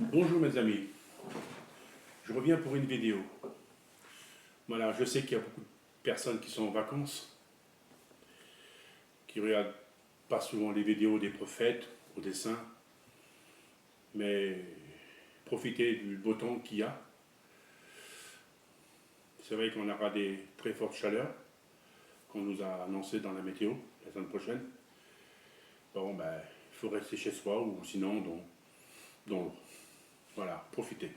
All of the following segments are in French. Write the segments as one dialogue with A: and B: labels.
A: Bonjour mes amis, je reviens pour une vidéo. Voilà, je sais qu'il y a beaucoup de personnes qui sont en vacances, qui ne regardent pas souvent les vidéos des prophètes ou des saints, mais profitez du beau temps qu'il y a. C'est vrai qu'on aura des très fortes chaleurs qu'on nous a annoncé dans la météo la semaine prochaine. Bon, ben, il faut rester chez soi ou sinon dans l'eau. Voilà, profitez.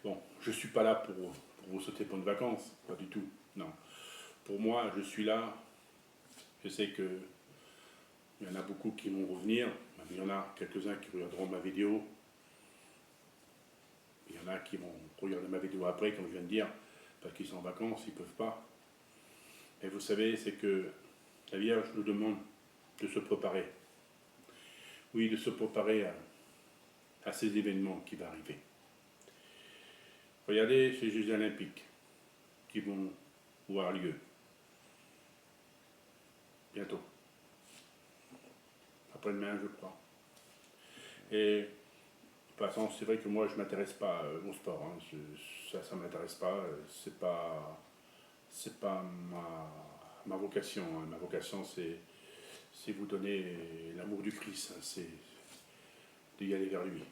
A: Bon, je ne suis pas là pour vous souhaiter bonnes vacances, pas du tout, non. Pour moi, je suis là, je sais qu'il y en a beaucoup qui vont revenir, il y en a quelques-uns qui regarderont ma vidéo, il y en a qui vont regarder ma vidéo après, comme je viens de dire, parce qu'ils sont en vacances, ils ne peuvent pas. Et vous savez, c'est que la Vierge nous demande de se préparer. Oui, de se préparer à ces événements qui vont arriver. Regardez ces Jeux olympiques qui vont avoir lieu bientôt. Après-demain, je crois. Et de toute façon, c'est vrai que moi, je ne m'intéresse pas au sport. Hein. Ça ne m'intéresse pas. C'est pas ma vocation. Hein. Ma vocation, c'est vous donner l'amour du Christ. Hein. C'est d'y aller vers lui.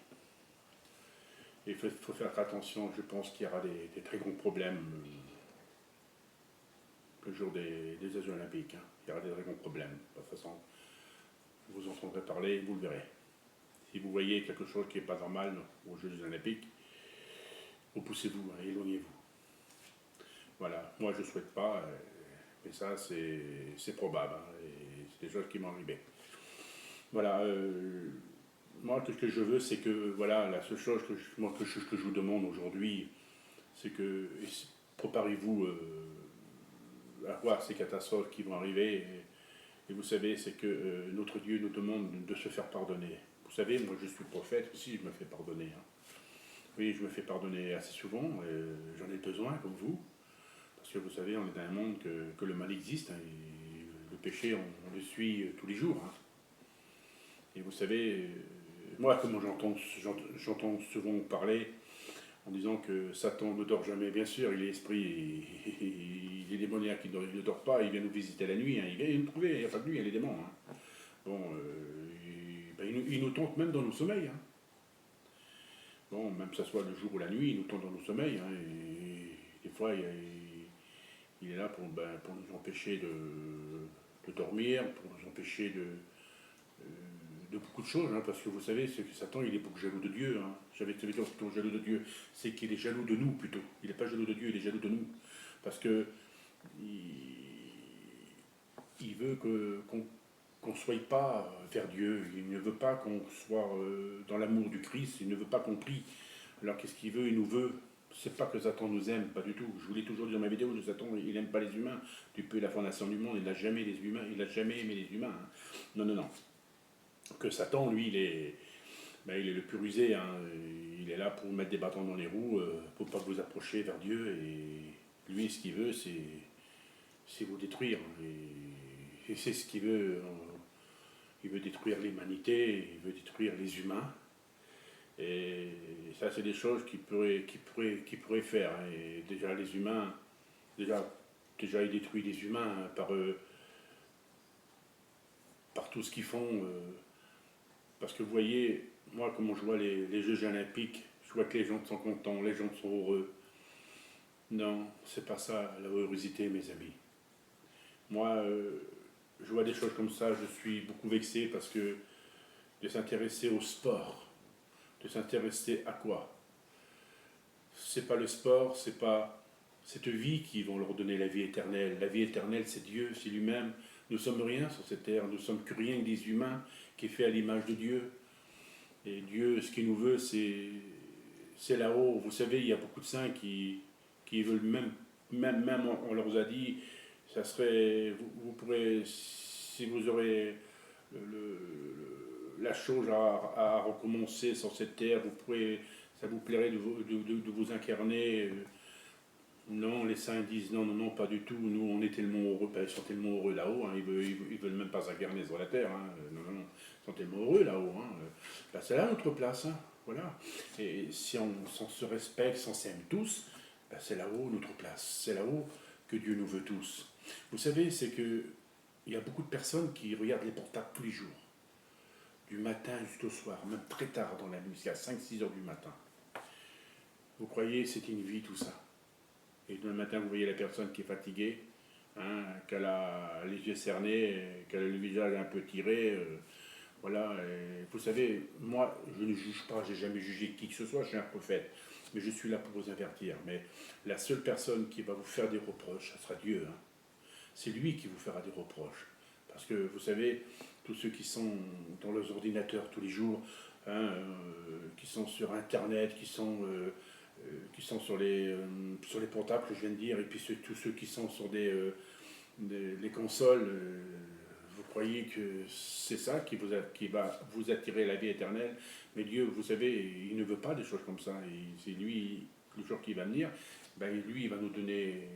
A: Et il faut faire attention. Je pense qu'il y aura des très gros problèmes le jour des Jeux olympiques. Hein. Il y aura des très gros problèmes. De toute façon, vous entendrez parler, vous le verrez. Si vous voyez quelque chose qui n'est pas normal aux Jeux olympiques, repoussez-vous, hein, éloignez-vous. Voilà, moi je ne souhaite pas, mais ça c'est probable, hein, et c'est des choses qui m'ont arrivé. Voilà, moi tout ce que je veux, c'est que, voilà, la seule chose que je vous demande aujourd'hui, c'est que préparez-vous à voir ces catastrophes qui vont arriver, et vous savez, c'est que notre Dieu nous demande de se faire pardonner. Vous savez, moi je suis prophète aussi, je me fais pardonner. Hein. Oui, je me fais pardonner assez souvent, j'en ai besoin comme vous. Parce que vous savez, on est dans un monde que le mal existe, hein, et le péché, on le suit tous les jours. Hein. Et vous savez, moi, comme j'entends souvent parler en disant que Satan ne dort jamais, bien sûr, il est esprit, il est démoniaque, il ne dort pas, il vient nous visiter la nuit, hein, il vient nous trouver, il n'y a pas de nuit, il y a les démons. Hein. Bon, il nous tente même dans nos sommeils. Hein. Bon, même que ce soit le jour ou la nuit, il nous tente dans nos sommeils, hein, et des fois, il est là pour nous empêcher de dormir, pour nous empêcher de beaucoup de choses, hein, parce que vous savez, c'est que Satan, il est beaucoup jaloux de Dieu. Hein. J'avais dit plutôt jaloux de Dieu, c'est qu'il est jaloux de nous plutôt. Il n'est pas jaloux de Dieu, il est jaloux de nous. Parce que il veut qu'on ne soit pas vers Dieu, il ne veut pas qu'on soit dans l'amour du Christ, il ne veut pas qu'on prie. Alors qu'est-ce qu'il veut? Il nous veut. C'est pas que Satan nous aime, pas du tout. Je vous l'ai toujours dit dans ma vidéo, Satan, il n'aime pas les humains. Depuis la fondation du monde, il n'a jamais les humains, il n'a jamais aimé les humains. Hein. Non, non, non. Que Satan, lui, il est le plus rusé. Hein. Il est là pour vous mettre des bâtons dans les roues, pour ne pas vous approcher vers Dieu. Et lui, ce qu'il veut, c'est vous détruire. Et c'est ce qu'il veut. Il veut détruire l'humanité, il veut détruire les humains. Et ça, c'est des choses qu'il pourrait faire. Et déjà, les humains, déjà il détruit les humains hein, par tout ce qu'ils font. Parce que vous voyez, moi, comment je vois les Jeux olympiques, je vois que les gens sont contents, les gens sont heureux. Non, c'est pas ça, la heurosité, mes amis. Moi, je vois des choses comme ça, je suis beaucoup vexé parce que de s'intéresser au sport, de s'intéresser à quoi? C'est pas le sport, c'est pas cette vie qui vont leur donner la vie éternelle. La vie éternelle, c'est Dieu, c'est lui-même. Nous sommes rien sur cette terre, nous sommes que rien que des humains qui est fait à l'image de Dieu. Et Dieu, ce qu'il nous veut, c'est là-haut. Vous savez, il y a beaucoup de saints qui veulent même on leur a dit, ça serait, vous pourrez, si vous aurez la chose à recommencer sur cette terre, ça vous plairait de vous incarner Non, les saints disent non, non, non, pas du tout. Nous, on est tellement heureux, ben, ils sont tellement heureux là-haut. Hein, ils veulent même pas s'incarner sur la terre. Hein. Non, non, non, ils sont tellement heureux là-haut. Hein. Ben, c'est là notre place. Hein. Voilà. Et si on se respecte, si on s'aime tous, ben, c'est là-haut notre place. C'est là-haut que Dieu nous veut tous. Vous savez, c'est que il y a beaucoup de personnes qui regardent les portables tous les jours, du matin jusqu'au soir, même très tard dans la nuit, jusqu'à 5-6 heures du matin. Vous croyez que c'est une vie tout ça? Et le matin, vous voyez la personne qui est fatiguée, hein, qu'elle a les yeux cernés, qu'elle a le visage un peu tiré. Voilà. Et vous savez, moi, je ne juge pas, j'ai jamais jugé qui que ce soit, je suis un prophète. Mais je suis là pour vous avertir. Mais la seule personne qui va vous faire des reproches, ça sera Dieu. Hein. C'est lui qui vous fera des reproches. Parce que vous savez, tous ceux qui sont dans leurs ordinateurs tous les jours, hein, qui sont sur Internet, qui sont sur les portables que je viens de dire, et puis tous ceux qui sont sur les consoles, vous croyez que c'est ça qui va vous attirer la vie éternelle, mais Dieu, vous savez, il ne veut pas des choses comme ça, et c'est lui, le jour qui va venir, ben lui, il va nous donner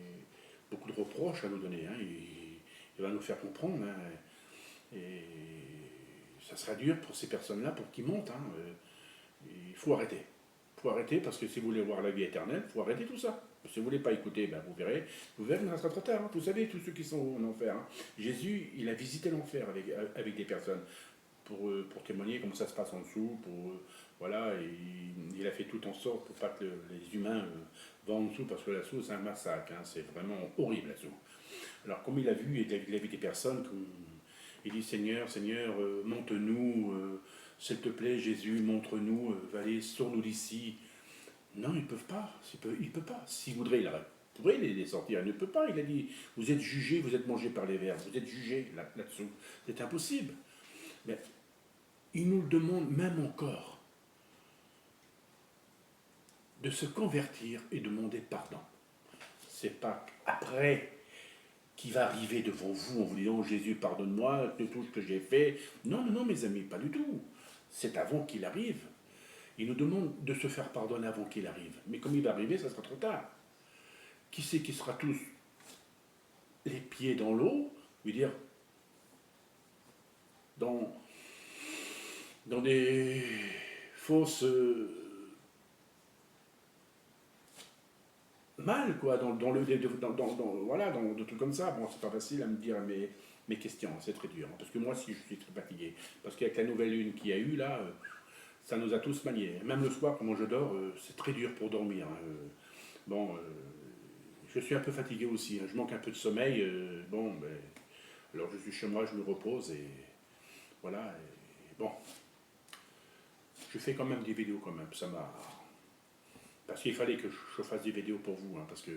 A: beaucoup de reproches à nous donner, hein, il va nous faire comprendre, hein, et ça sera dur pour ces personnes-là, pour qu'ils montent, hein, il faut arrêter. Il faut arrêter parce que si vous voulez voir la vie éternelle, il faut arrêter tout ça. Si vous ne voulez pas écouter, ben vous verrez, mais ça sera trop tard. Hein. Vous savez, tous ceux qui sont en enfer, hein. Jésus, il a visité l'enfer avec des personnes pour témoigner comment ça se passe en dessous, voilà, et il a fait tout en sorte pour pas que les humains vont en dessous, parce que là-dessous, c'est un massacre, hein. C'est vraiment horrible là-dessous. Alors, comme il a vu, il a vu des personnes, il dit Seigneur, Seigneur, montre-nous, s'il te plaît, Jésus, montre-nous, allez, sors-nous d'ici. Non, ils ne peuvent pas. Il ne peut pas. S'il voudrait, il pourrait les sortir. Il ne peut pas. Il a dit, vous êtes jugés, vous êtes mangés par les vers. Vous êtes jugés là-dessous. C'est impossible. Mais il nous demande même encore de se convertir et de demander pardon. C'est pas après qui va arriver devant vous en vous disant Jésus, pardonne-moi de tout ce que j'ai fait. Non, non, non, mes amis, pas du tout. C'est avant qu'il arrive. Il nous demande de se faire pardonner avant qu'il arrive. Mais comme il va arriver, ça sera trop tard. Qui c'est qui sera tous les pieds dans l'eau, je veux dire, dans des fausses mal, quoi, voilà, dans des trucs comme ça. Bon, c'est pas facile à me dire mes questions, c'est très dur. Hein, parce que moi aussi, je suis très fatigué. Parce qu'avec la nouvelle lune qu'il y a eu, là, ça nous a tous maniés. Même le soir, quand je dors, c'est très dur pour dormir. Hein. Bon, je suis un peu fatigué aussi. Hein. Je manque un peu de sommeil. Bon, ben, alors je suis chez moi, je me repose et voilà. Et, bon, je fais quand même des vidéos quand même. Ça m'a... Parce qu'il fallait que je fasse des vidéos pour vous, hein, parce que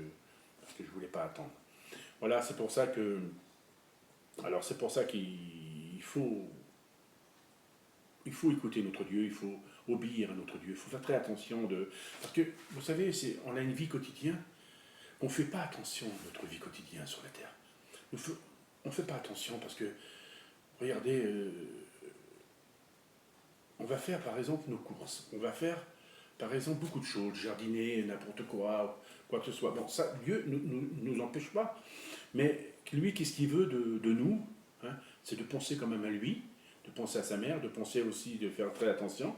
A: je ne voulais pas attendre. Voilà, c'est pour ça que... Alors c'est pour ça qu'il faut... Il faut écouter notre Dieu, il faut obéir à notre Dieu. Il faut faire très attention de... Parce que, vous savez, on a une vie quotidienne. On ne fait pas attention à notre vie quotidienne sur la terre. On ne fait pas attention parce que, regardez, on va faire par exemple nos courses. On va faire par exemple beaucoup de choses, jardiner, n'importe quoi, quoi que ce soit. Bon, ça, Dieu ne nous empêche pas. Mais lui, qu'est-ce qu'il veut de nous, hein, c'est de penser quand même à lui, de penser à sa mère, de penser aussi, de faire très attention.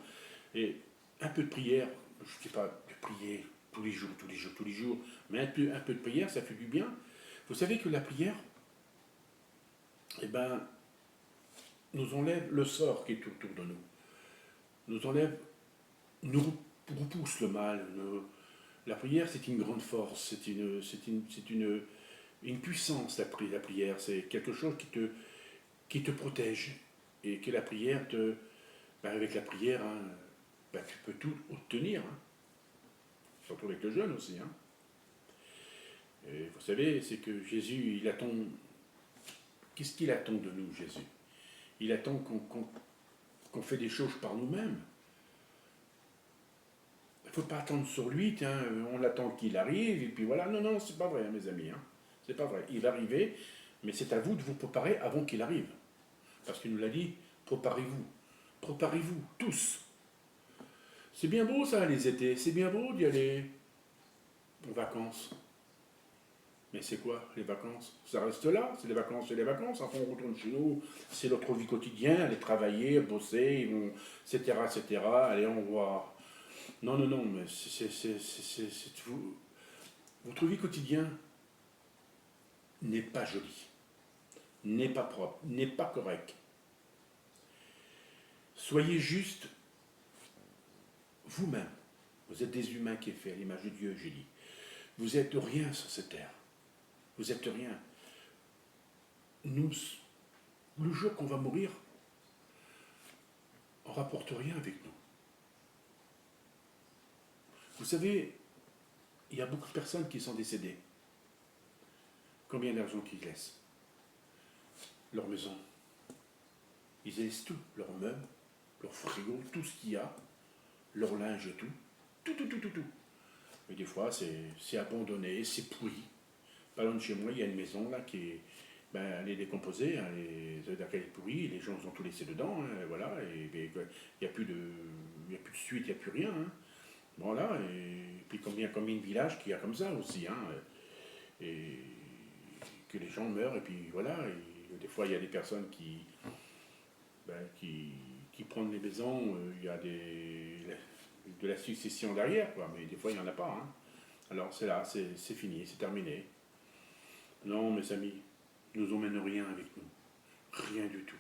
A: Et un peu de prière, je ne dis pas de prier tous les jours, tous les jours, tous les jours, mais un peu de prière, ça fait du bien. Vous savez que la prière, eh ben, nous enlève le sort qui est autour de nous. Nous enlève, nous repousse le mal. La prière, c'est une grande force, c'est une puissance, la prière. C'est quelque chose qui te protège. Et que la prière ben avec la prière, hein, ben tu peux tout obtenir. Hein. Surtout avec le jeûne aussi. Hein. Et vous savez, c'est que Jésus, il attend... Qu'est-ce qu'il attend de nous, Jésus? Il attend qu'on fait des choses par nous-mêmes. Il ne faut pas attendre sur lui, tiens, on attend qu'il arrive, et puis voilà. Non, non, c'est pas vrai, hein, mes amis. Hein. C'est pas vrai. Il va arriver, mais c'est à vous de vous préparer avant qu'il arrive. Parce qu'il nous l'a dit, préparez-vous. Préparez-vous, tous. C'est bien beau ça, les étés. C'est bien beau d'y aller en vacances. Mais c'est quoi les vacances? Ça reste là, c'est les vacances, c'est les vacances. Après on retourne chez nous, c'est notre vie quotidienne, aller travailler, bosser, ils vont, etc., etc. Allez, on voit. Non, non, non, mais votre vie quotidienne n'est pas jolie, n'est pas propre, n'est pas correcte. Soyez juste vous-même. Vous êtes des humains qui est fait à l'image de Dieu, j'ai dit. Vous êtes rien sur cette terre. Vous êtes rien. Nous, le jour qu'on va mourir, on ne rapporte rien avec nous. Vous savez, il y a beaucoup de personnes qui sont décédées. Combien d'argent qu'ils laissent? Leur maison. Ils laissent tout, leurs meubles, leur frigo, tout ce qu'il y a, leur linge et tout. Tout, tout, tout, tout, tout. Mais des fois, c'est abandonné, c'est pourri. Pas loin de chez moi, il y a une maison là qui est, ben, elle est décomposée, hein, ça veut dire qu'elle est pourrie, les gens ont tout laissé dedans, hein, voilà, et il n'y a plus de suite, il n'y a plus rien. Hein. Voilà, et puis combien de villages qu'il y a comme ça aussi, hein, et que les gens meurent, et puis voilà, et des fois il y a des personnes qui prennent les maisons, il y a de la succession derrière, quoi, mais des fois il n'y en a pas. Hein. Alors c'est là, c'est fini, c'est terminé. Non, mes amis, nous emmènons rien avec nous. Rien du tout.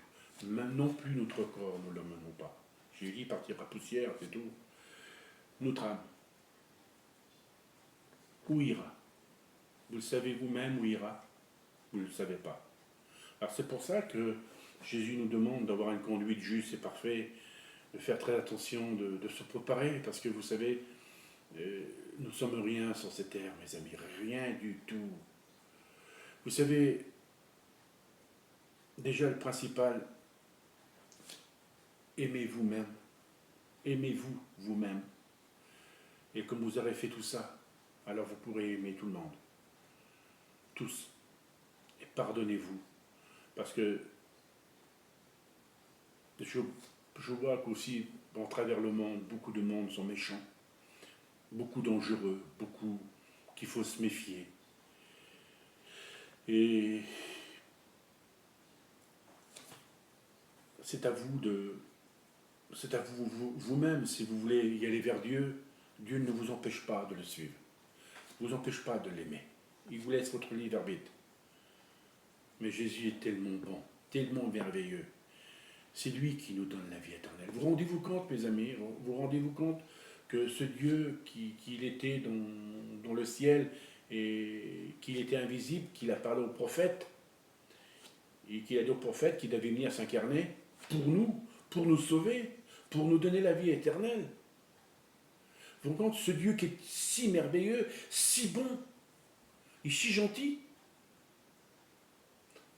A: Même non plus notre corps, nous ne l'emmenons pas. J'ai dit partir à poussière, c'est tout. Notre âme, où ira? Vous le savez vous-même où ira? Vous ne le savez pas. Alors c'est pour ça que Jésus nous demande d'avoir une conduite juste et parfaite, de faire très attention, de se préparer, parce que vous savez, nous ne sommes rien sur cette terre, mes amis, rien du tout. Vous savez, déjà le principal, aimez vous-même, aimez-vous vous-même. Et comme vous aurez fait tout ça, alors vous pourrez aimer tout le monde. Tous. Et pardonnez-vous. Parce que je vois qu'aussi, à travers le monde, beaucoup de monde sont méchants. Beaucoup dangereux. Beaucoup qu'il faut se méfier. Et c'est à vous vous-même, si vous voulez y aller vers Dieu, Dieu ne vous empêche pas de le suivre. Ne vous empêche pas de l'aimer. Il vous laisse votre libre arbitre. Mais Jésus est tellement bon, tellement merveilleux. C'est lui qui nous donne la vie éternelle. Vous rendez-vous compte, mes amis, vous rendez-vous compte que ce Dieu qu'il était dans le ciel et qu'il était invisible, qu'il a parlé aux prophètes, et qu'il a dit aux prophètes qu'il devait venir s'incarner pour nous sauver, pour nous donner la vie éternelle. Vous vous rendez compte, ce Dieu qui est si merveilleux, si bon, et si gentil,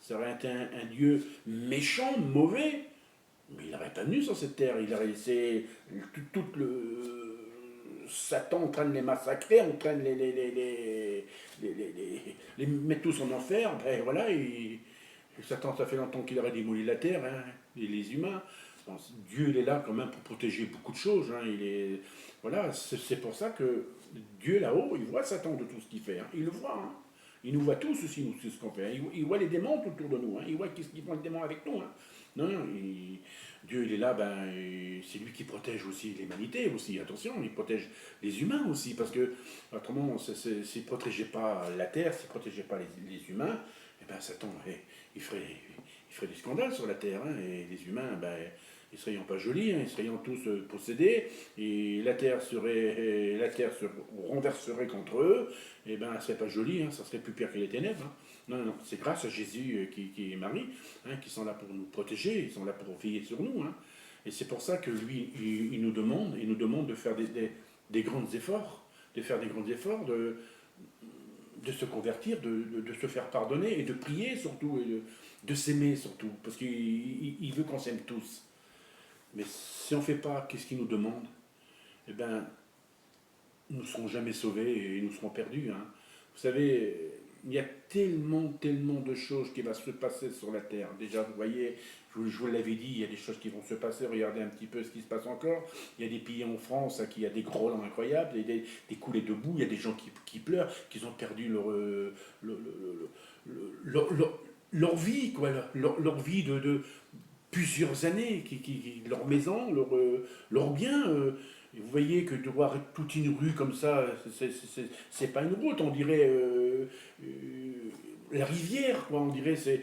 A: ça aurait été un Dieu méchant, mauvais, mais il n'aurait pas venu sur cette terre, il aurait laissé tout Satan en train de les massacrer, en train de les mettre tous en enfer, ben voilà, Satan, ça fait longtemps qu'il aurait démoli la terre, hein, et les humains. Bon, Dieu, il est là quand même pour protéger beaucoup de choses. Hein, voilà, c'est pour ça que Dieu là-haut, il voit Satan de tout ce qu'il fait. Hein, il le voit. Hein. Il nous voit tous aussi, nous, tout ce qu'on fait. Hein. Il voit les démons autour de nous. Hein. Il voit qu'est-ce qu'ils font les démons avec nous. Hein. Non, non, Dieu, il est là, c'est lui qui protège aussi l'humanité aussi. Attention, il protège les humains aussi, parce que autrement, s'il ne protégeait pas la terre, s'il ne protégeait pas les humains, eh ben Satan, il ferait des scandales sur la terre, hein, et les humains, ben, ils ne seraient pas jolis, hein, ils seraient tous possédés, et la terre se renverserait contre eux, et ben, ce serait pas joli, hein, ça serait plus pire que les ténèbres. Hein. Non, non, non, c'est grâce à Jésus qui est Marie, hein, qui sont là pour nous protéger, ils sont là pour veiller sur nous. Hein. Et c'est pour ça que lui, il nous demande de faire des grands efforts, de se convertir, de se faire pardonner et de prier surtout, et de s'aimer surtout, parce qu'il veut qu'on s'aime tous. Mais si on ne fait pas qu'est-ce qu'il nous demande, eh bien, nous ne serons jamais sauvés et nous serons perdus. Hein. Vous savez, il y a tellement de choses qui vont se passer sur la Terre. Déjà, vous voyez, je vous l'avais dit, il y a des choses qui vont se passer. Regardez un petit peu ce qui se passe encore. Il y a des pays en France hein, qui a des grêlons incroyables, des coulées de boue, il y a des gens qui pleurent, qui ont perdu leur, leur- leur vie, quoi, leur vie de plusieurs années, leur maison, leur bien. Vous voyez que de voir toute une rue comme ça, c'est pas une route, on dirait euh, la rivière, quoi. On dirait c'est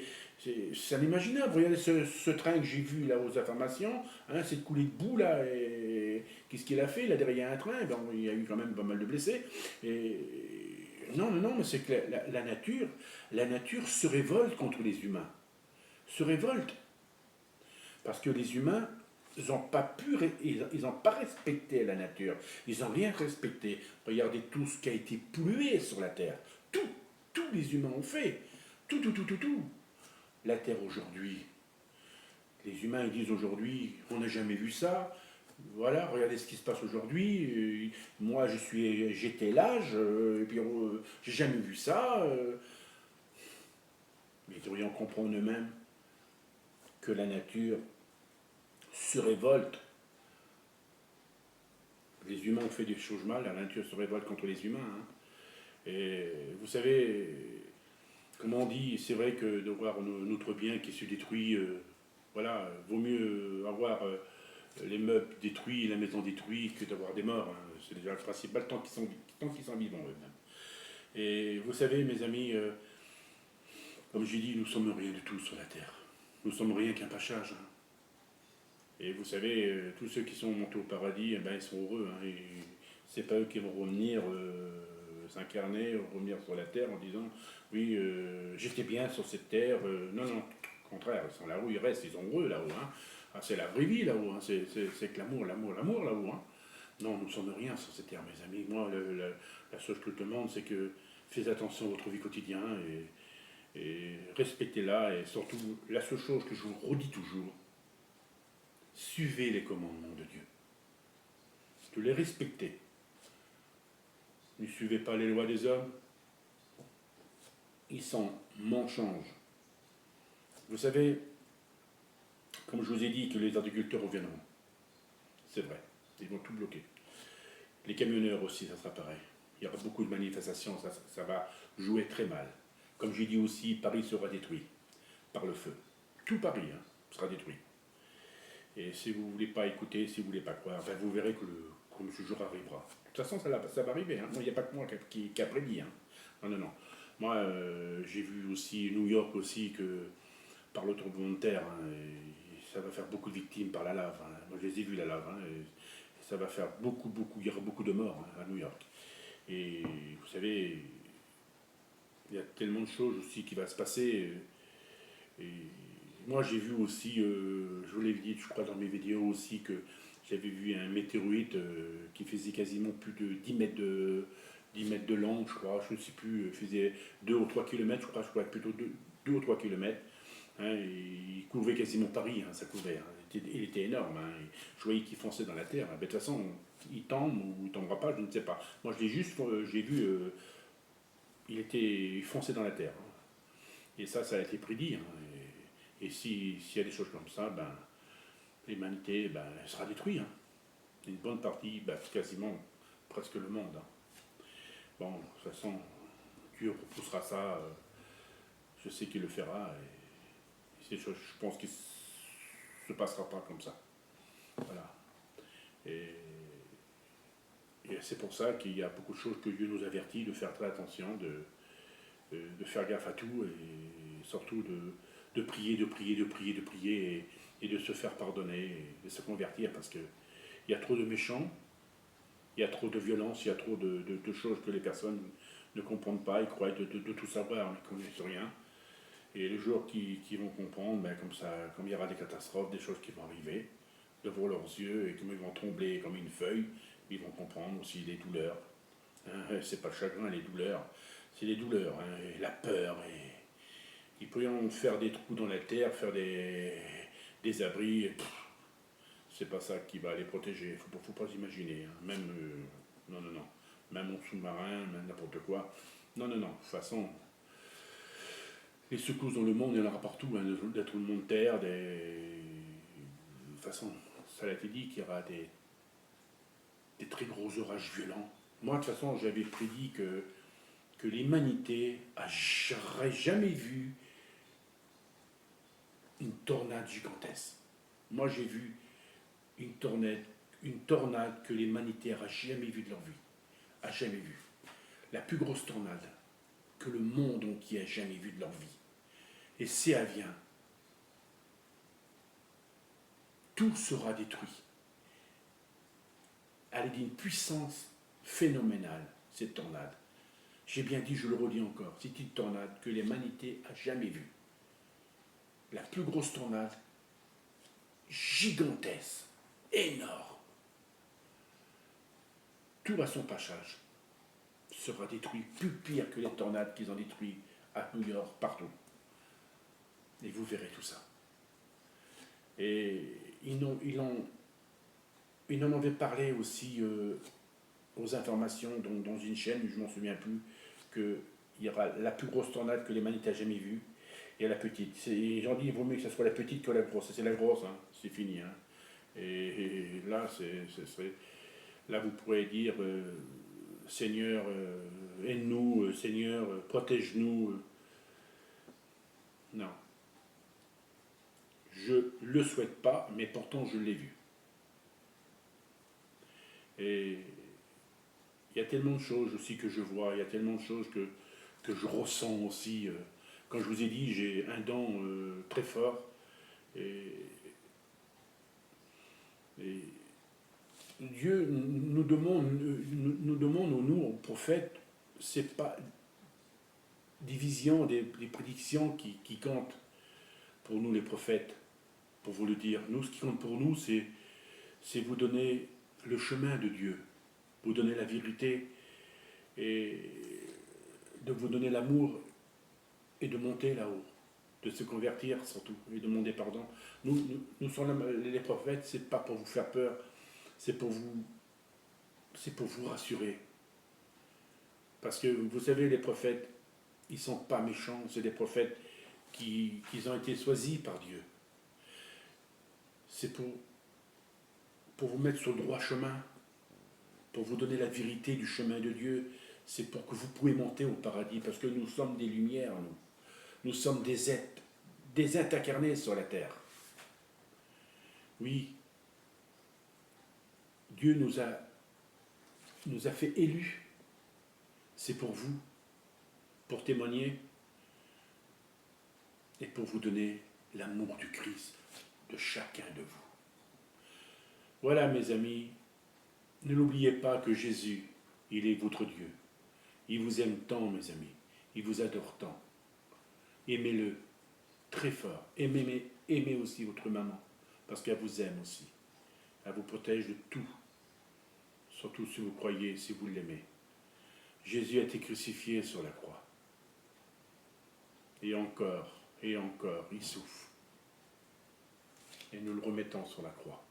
A: inimaginable. Regardez ce train que j'ai vu là aux informations, hein, cette coulée de boue là, et qu'est-ce qu'il a fait là derrière un train? Ben, il y a eu quand même pas mal de blessés. Et, non, mais c'est que la nature se révolte contre les humains, se révolte. Parce que les humains, ils n'ont pas ils n'ont pas respecté la nature. Ils n'ont rien respecté. Regardez tout ce qui a été pollué sur la Terre. Tout, tous les humains ont fait. Tout. La Terre aujourd'hui, les humains ils disent aujourd'hui, on n'a jamais vu ça. Voilà, regardez ce qui se passe aujourd'hui. Moi, j'étais l'âge, et puis j'ai jamais vu ça. Mais ils devrions comprendre eux-mêmes que la nature se révolte. Les humains ont fait des choses mal, la nature se révolte contre les humains. Hein. Et vous savez, comme on dit, c'est vrai que de voir notre bien qui se détruit, voilà, vaut mieux avoir les meubles détruits, la maison détruite, que d'avoir des morts. Hein. C'est déjà le principal tant qu'ils sont vivants eux-mêmes. Et vous savez, mes amis, comme j'ai dit, nous sommes rien du tout sur la terre. Nous sommes rien qu'un passage. Hein. Et vous savez, tous ceux qui sont montés au paradis, eh ben, ils sont heureux. Hein, c'est pas eux qui vont revenir s'incarner, revenir sur la terre en disant oui, j'étais bien sur cette terre. Non, au contraire, ils sont là-haut, ils restent, ils sont heureux là-haut. Hein. Ah, c'est la vraie vie là-haut. Hein. C'est que l'amour là-haut. Hein. Non, nous ne sommes rien sur cette terre, mes amis. Moi, la seule chose que je demande, c'est que faites attention à votre vie quotidienne et respectez-la. Et surtout, la seule chose que je vous redis toujours, suivez les commandements de Dieu. De les respecter. Ne suivez pas les lois des hommes. Ils sont mensonges. Vous savez, comme je vous ai dit, que les agriculteurs reviendront. C'est vrai. Ils vont tout bloquer. Les camionneurs aussi, ça sera pareil. Il y aura beaucoup de manifestations, ça va jouer très mal. Comme j'ai dit aussi, Paris sera détruit par le feu. Tout Paris sera détruit. Et si vous ne voulez pas écouter, si vous ne voulez pas croire, ben vous verrez que ce jour arrivera. De toute façon, ça va arriver. Hein. Il n'y a pas que moi qui a prédit. Hein. Non. Moi, j'ai vu aussi New York aussi que par le tremblement de terre, ça va faire beaucoup de victimes par la lave. Hein. Moi, je les ai vus la lave. Hein, et ça va faire il y aura beaucoup de morts à New York. Et vous savez, il y a tellement de choses aussi qui vont se passer. Et moi, j'ai vu aussi, je vous l'ai dit, je crois, dans mes vidéos aussi, que j'avais vu un météorite qui faisait quasiment plus de 10 mètres de long, je crois, je ne sais plus, faisait 2 ou 3 kilomètres, je crois plutôt 2 ou 3 kilomètres. Hein, il couvrait quasiment Paris, ça couvrait. Hein. Il était énorme. Hein, je voyais qu'il fonçait dans la terre. Mais de toute façon, il tombe ou il ne tombera pas, je ne sais pas. Moi, j'ai vu, il fonçait dans la terre. Hein. Et ça a été prédit. Hein. Et s'il y a des choses comme ça, ben, l'humanité elle sera détruite. Hein. Une bonne partie, quasiment presque le monde. Hein. Bon, de toute façon, Dieu repoussera ça. Je sais qu'il le fera. Et je pense qu'il ne se passera pas comme ça. Voilà. Et c'est pour ça qu'il y a beaucoup de choses que Dieu nous avertit de faire très attention, de faire gaffe à tout et surtout de prier et de se faire pardonner et de se convertir parce qu'il y a trop de méchants, il y a trop de violence, il y a trop de choses que les personnes ne comprennent pas, ils croient de tout savoir mais ils ne connaissent rien. Et les jours qui vont comprendre, comme il y aura des catastrophes, des choses qui vont arriver, devant leurs yeux, et comme ils vont trembler comme une feuille, ils vont comprendre aussi les douleurs. Hein, c'est pas le chagrin, les douleurs, c'est les douleurs, hein, et la peur. Et ils pourront faire des trous dans la terre, faire des abris. C'est pas ça qui va les protéger, faut pas s'imaginer. Hein. Même, non. Même en sous-marin, même n'importe quoi. Non. De toute façon, Les secousses dans le monde, il y en aura partout, hein, des tremblements de terre, des... De toute façon, ça a été dit qu'il y aura des très gros orages violents. Moi, de toute façon, j'avais prédit que l'humanité n'aurait jamais vu une tornade gigantesque. Moi, j'ai vu une tornade que l'humanité n'aura jamais vue de leur vie. A jamais vu. La plus grosse tornade que le monde entier a jamais vue de leur vie. Et si elle vient, tout sera détruit. Elle est d'une puissance phénoménale, cette tornade. J'ai bien dit, je le redis encore, c'est une tornade que l'humanité a jamais vue. La plus grosse tornade, gigantesque, énorme. Tout à son passage sera détruit, plus pire que les tornades qu'ils ont détruit à New York, partout. Et vous verrez tout ça. Et ils en avaient parlé aussi aux informations dans une chaîne, je ne m'en souviens plus, qu'il y aura la plus grosse tornade que l'humanité a jamais vue, et la petite. Ils ont dit, il vaut mieux que ce soit la petite que la grosse. C'est la grosse, hein, c'est fini. Hein. Et là, là, vous pourrez dire, Seigneur, aide-nous, Seigneur, protège-nous. Non. Je ne le souhaite pas, mais pourtant je l'ai vu. Et il y a tellement de choses aussi que je vois, il y a tellement de choses que je ressens aussi. Quand je vous ai dit, j'ai un don très fort. Et Dieu nous demande, nous, prophètes, c'est pas des visions, des prédictions qui comptent pour nous les prophètes, pour vous le dire. Nous, ce qui compte pour nous, c'est vous donner le chemin de Dieu, vous donner la vérité et de vous donner l'amour et de monter là-haut, de se convertir surtout et de demander pardon. Nous sommes les prophètes, c'est pas pour vous faire peur, c'est pour vous rassurer. Parce que vous savez, les prophètes, ils ne sont pas méchants, c'est des prophètes qui ont été choisis par Dieu. C'est pour vous mettre sur le droit chemin, pour vous donner la vérité du chemin de Dieu. C'est pour que vous puissiez monter au paradis, parce que nous sommes des lumières, nous. Nous sommes des êtres incarnés sur la terre. Oui, Dieu nous a fait élus. C'est pour vous, pour témoigner et pour vous donner l'amour du Christ de chacun de vous. Voilà, mes amis, ne l'oubliez pas que Jésus, il est votre Dieu. Il vous aime tant, mes amis. Il vous adore tant. Aimez-le très fort. Aimez aussi votre maman, parce qu'elle vous aime aussi. Elle vous protège de tout, surtout si vous croyez, si vous l'aimez. Jésus a été crucifié sur la croix. Et encore, il souffre. Et nous le remettons sur la croix.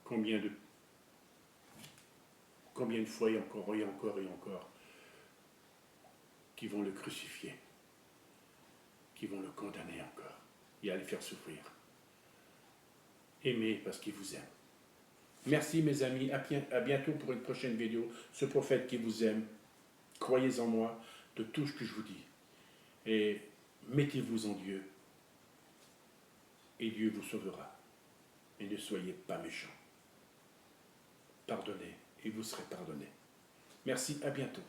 A: Combien de fois et encore qui vont le crucifier, qui vont le condamner encore et à le faire souffrir. Aimez parce qu'il vous aime. Merci mes amis, à bientôt pour une prochaine vidéo. Ce prophète qui vous aime, croyez en moi de tout ce que je vous dis. Et mettez-vous en Dieu et Dieu vous sauvera. Et ne soyez pas méchants. Pardonnez et vous serez pardonnés. Merci, à bientôt.